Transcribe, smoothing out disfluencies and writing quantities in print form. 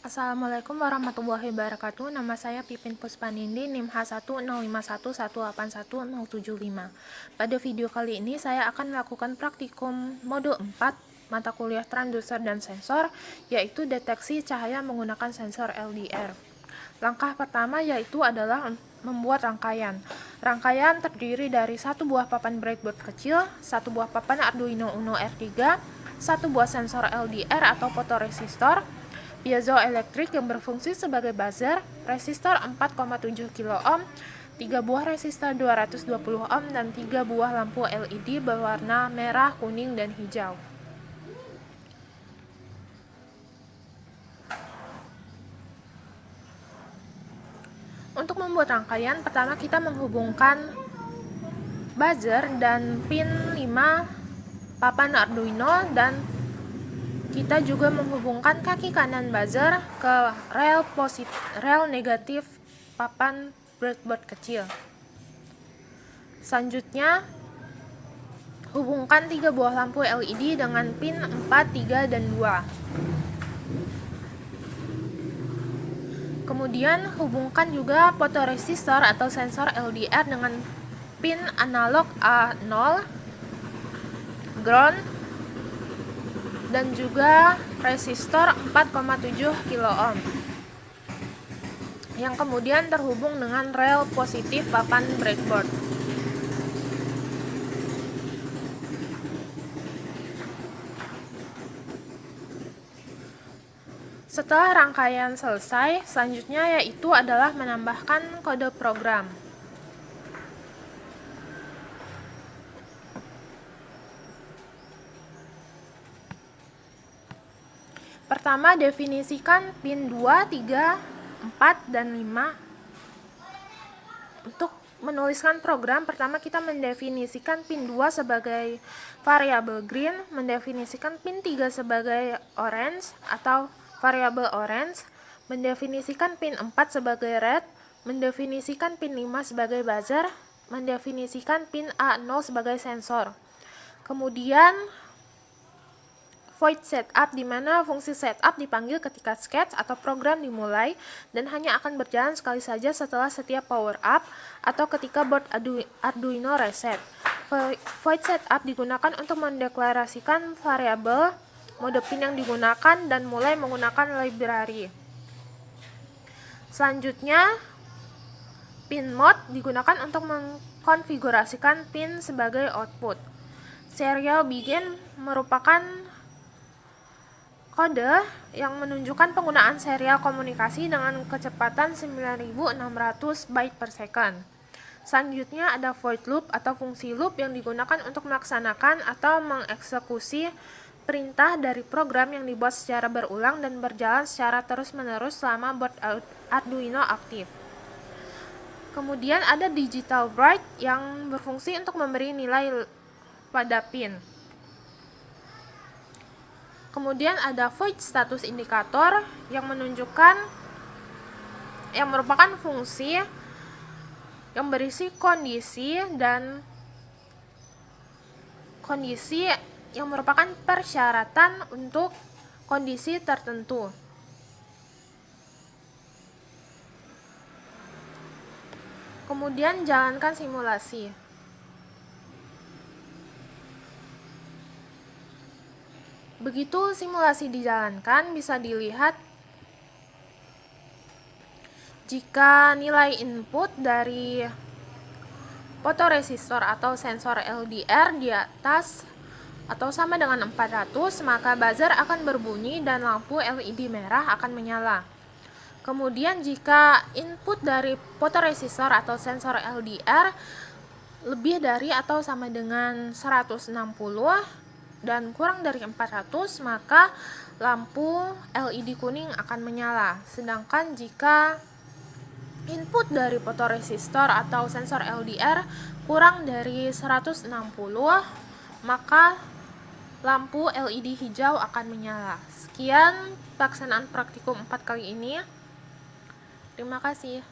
Assalamualaikum warahmatullahi wabarakatuh. Nama saya Pipin Puspanindi, NIM H10511811075. Pada video kali ini saya akan melakukan praktikum modul 4 mata kuliah transducer dan sensor, yaitu deteksi cahaya menggunakan sensor LDR. Langkah pertama yaitu adalah membuat rangkaian. Rangkaian terdiri dari satu buah papan breadboard kecil, satu buah papan Arduino Uno R3, satu buah sensor LDR atau fotoresistor, piezoelektrik yang berfungsi sebagai buzzer, resistor 4,7 kilo ohm, 3 buah resistor 220 ohm, dan 3 buah lampu LED berwarna merah, kuning, dan hijau. Untuk membuat rangkaian, pertama kita menghubungkan buzzer dan pin 5 papan Arduino, dan kita juga menghubungkan kaki kanan buzzer ke rel negatif papan breadboard kecil. Selanjutnya, hubungkan 3 buah lampu LED dengan pin 4, 3, dan 2. Kemudian hubungkan juga fotoresistor atau sensor LDR dengan pin analog A0, ground, dan juga resistor 4,7 kilo ohm yang kemudian terhubung dengan rel positif papan breadboard. Setelah rangkaian selesai, selanjutnya yaitu adalah menambahkan kode program. Pertama, definisikan pin 2, 3, 4, dan 5. Untuk menuliskan program, pertama kita mendefinisikan pin 2 sebagai variabel green, mendefinisikan pin 3 sebagai orange atau variabel orange, mendefinisikan pin 4 sebagai red, mendefinisikan pin 5 sebagai buzzer, mendefinisikan pin A0 sebagai sensor. Kemudian void setup, di mana fungsi setup dipanggil ketika sketch atau program dimulai dan hanya akan berjalan sekali saja setelah setiap power up atau ketika board Arduino reset. Void setup digunakan untuk mendeklarasikan variabel, mode pin yang digunakan, dan mulai menggunakan library. Selanjutnya, pin mode digunakan untuk mengkonfigurasikan pin sebagai output. Serial begin merupakan kode yang menunjukkan penggunaan serial komunikasi dengan kecepatan 9600 byte per second. Selanjutnya ada void loop atau fungsi loop yang digunakan untuk melaksanakan atau mengeksekusi perintah dari program yang dibuat secara berulang dan berjalan secara terus-menerus selama board Arduino aktif. Kemudian ada digital write yang berfungsi untuk memberi nilai pada pin. Kemudian ada void status indicator yang merupakan fungsi yang berisi kondisi yang merupakan persyaratan untuk kondisi tertentu. Kemudian jalankan simulasi. Begitu simulasi dijalankan, bisa dilihat jika nilai input dari fotoresistor atau sensor LDR di atas atau sama dengan 400, maka buzzer akan berbunyi dan lampu LED merah akan menyala. Kemudian jika input dari fotoresistor atau sensor LDR lebih dari atau sama dengan 160 dan kurang dari 400, maka lampu LED kuning akan menyala. Sedangkan jika input dari fotoresistor atau sensor LDR kurang dari 160, maka lampu LED hijau akan menyala. Sekian pelaksanaan praktikum 4 kali ini. Terima kasih.